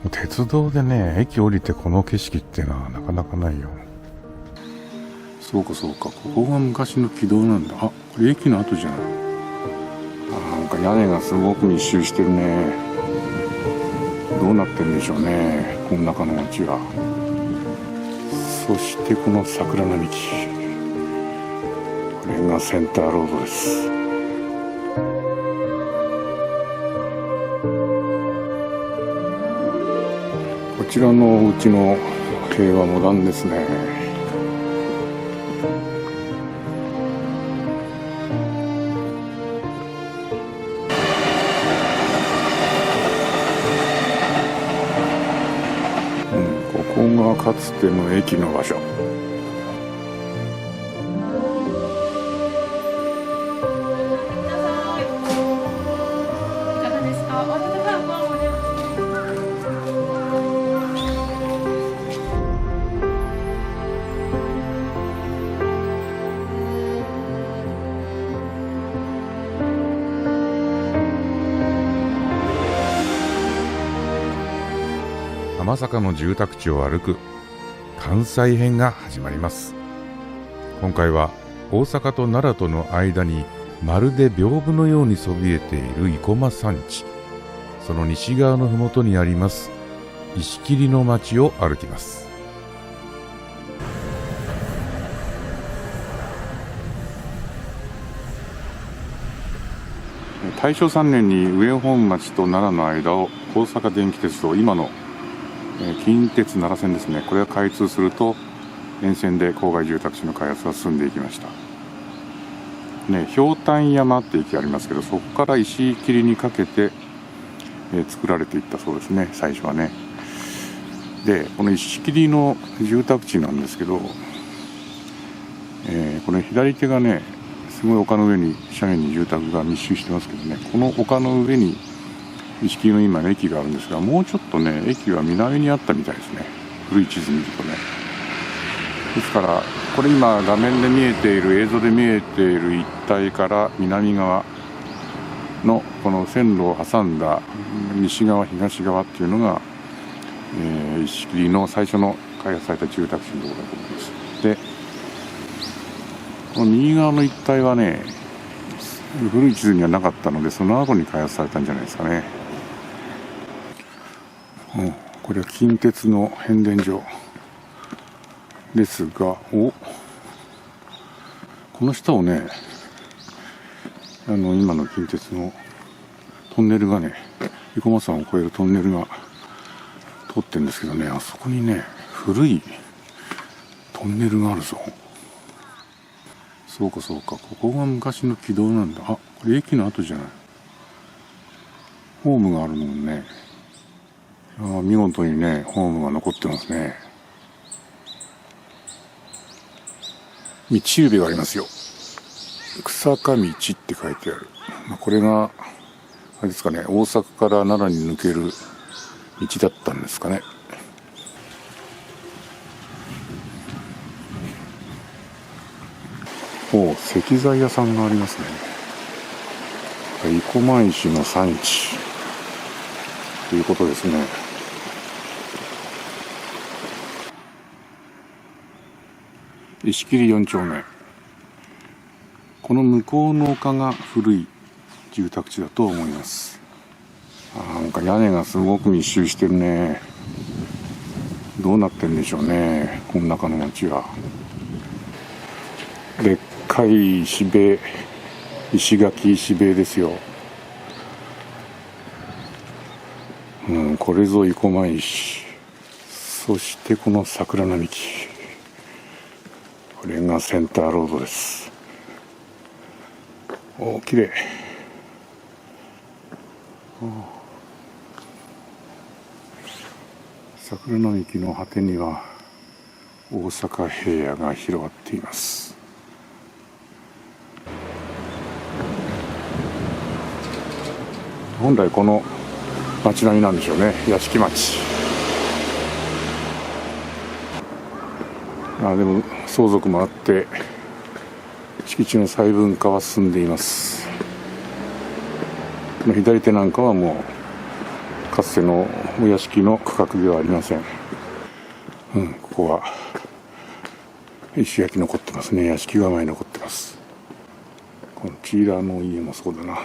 鉄道でね、駅降りてこの景色っていうのはなかなかないよ。そうかそうか、ここが昔の軌道なんだ。あ、これ駅の跡じゃない。なんか屋根がすごく密集してるね。どうなってるんでしょうね、この中の街は。そしてこの桜並木、これがセンターロードです。こちらのお家の塀はモダンですね。ここがかつての駅の場所。浜坂の住宅地を歩く関西編が始まります。今回は大阪と奈良との間にまるで屏風のようにそびえている生駒山地、その西側のふもとにあります石切の町を歩きます。大正3年に上本町と奈良の間を大阪電気鉄道、今の近鉄奈良線ですね、これが開通すると沿線で郊外住宅地の開発が進んでいきました。ひょうたん山って駅ありますけど、そこから石切にかけて、作られていったそうですね、最初はね。で、この石切の住宅地なんですけど、この左手がね、すごい丘の上に斜面に住宅が密集してますけどね、この丘の上に石切の今の駅があるんですが、もうちょっとね、駅は南にあったみたいですね、古い地図見るとね。ですからこれ今画面で見えている、映像で見えている一帯から南側のこの線路を挟んだ西側東側っていうのが、石切の最初の開発された住宅地のところだと思います。で、この右側の一帯はね、古い地図にはなかったので、その後に開発されたんじゃないですかね。これは近鉄の変電所ですが、この下をね、今の近鉄のトンネルがね、生駒山を越えるトンネルが通ってるんですけどね、あそこにね、古いトンネルがあるぞ。そうかそうか、ここが昔の軌道なんだ。あ、これ駅の跡じゃない。ホームがあるのもね、見事にね、ホームが残ってますね。道しるべがありますよ。草加道って書いてある。これがあれですかね、大阪から奈良に抜ける道だったんですかね。石材屋さんがありますね。生駒石の産地ということですね。石切4丁目。この向こうの丘が古い住宅地だと思います。なんか屋根がすごく密集してるね。どうなってるんでしょうね、この中の町は。でっかい石塀、石垣石塀ですよ。これぞ生駒石。そしてこの桜並木、これがセンターロードです。綺麗。桜並木の果てには大阪平野が広がっています。本来この町並みなんでしょうね、屋敷町。でも相続もあって敷地の細分化は進んでいます。この左手なんかはもうかつてのお屋敷の区画ではありません。ここは石焼き残ってますね。屋敷構え残ってます。こちらの家もそうだな。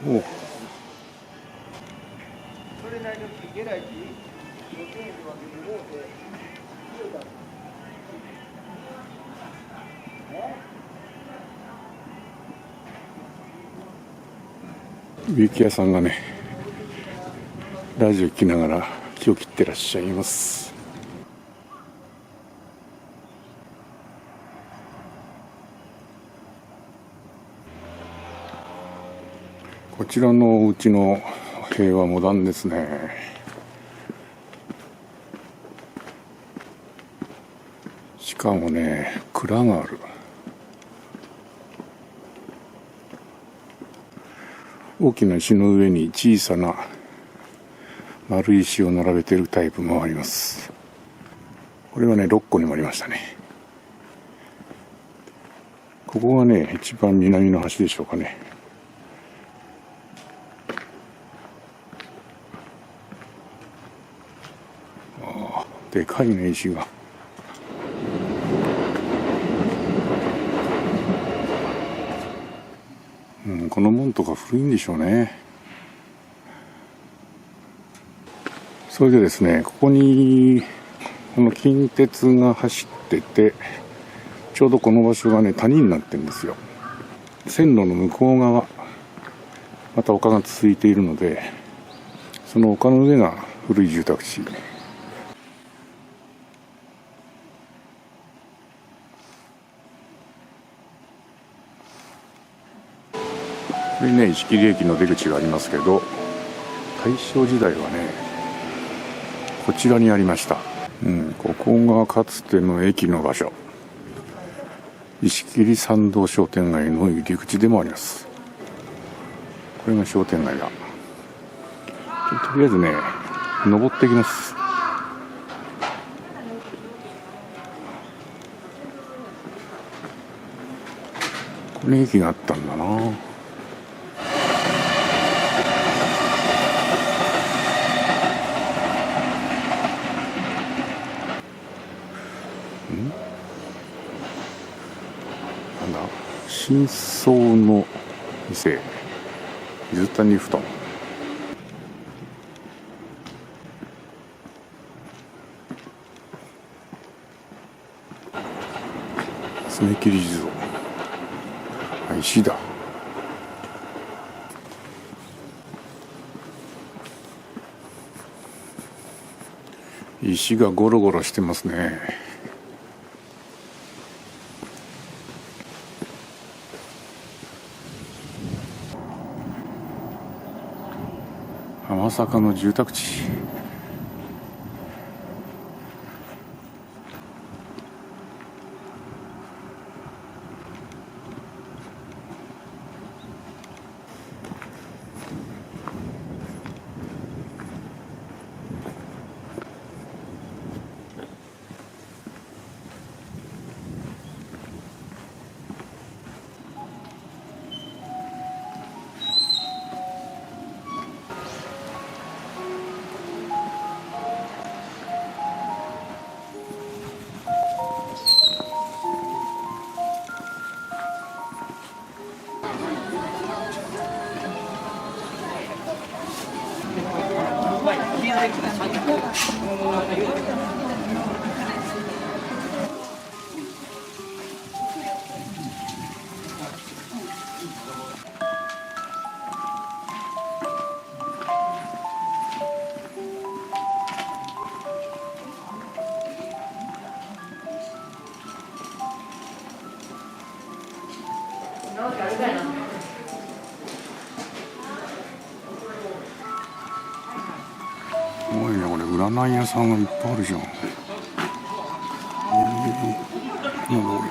お植木屋さんがね、ラジオ聞きながら木を切ってらっしゃいます。こちらのお家の塀はモダンですね。しかもね、蔵がある。大きな石の上に小さな丸い石を並べているタイプもあります。これはね、6個にもありましたね。ここがね、一番南の端でしょうかね。でかいね、石が。この門とか古いんでしょうね。それでですね、ここにこの近鉄が走ってて、ちょうどこの場所がね、谷になってるんですよ。線路の向こう側、また丘が続いているので、その丘の上が古い住宅地。これね、石切駅の出口がありますけど、大正時代はね、こちらにありました。ここがかつての駅の場所。石切参道商店街の入り口でもあります。これが商店街だ。とりあえずね、登っていきます。これ駅があったんだな。新装の店、水谷布団。爪切り地蔵。石だ。石がゴロゴロしてますね。浜坂の住宅地。ごいね、これ占い屋さんがいっぱいあるじゃん。なんだこれ。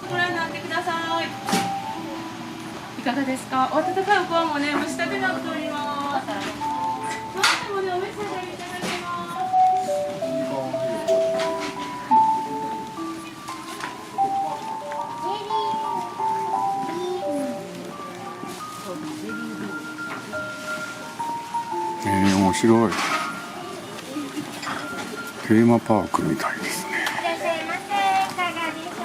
ご覧になってください。いかがですか。お温かいおこわもね、蒸したてになっております。何でもね、お召し上がりいただけます。面白い。テーマパークみたいですね。いらっしゃいませ。いかがでしょうか。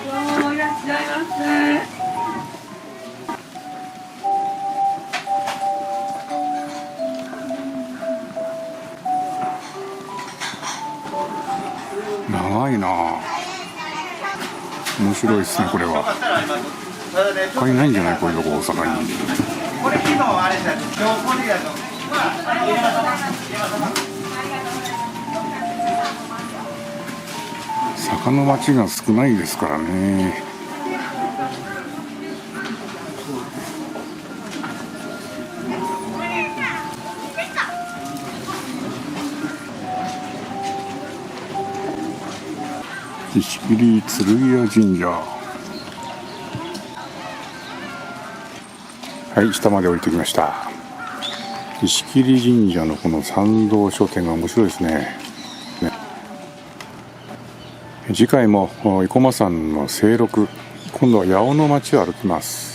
どうもいらっしゃいませ。長いなあ。面白いですね、これは。他にないんじゃない、こういうとこ大阪に。これ昨日あれだ、今日これやの。坂の町が少ないですからね。石切剣屋神社。はい、下まで降りてきました。石切神社のこの参道書店が面白いですね。次回も生駒山の清六、今度は八尾の町を歩きます。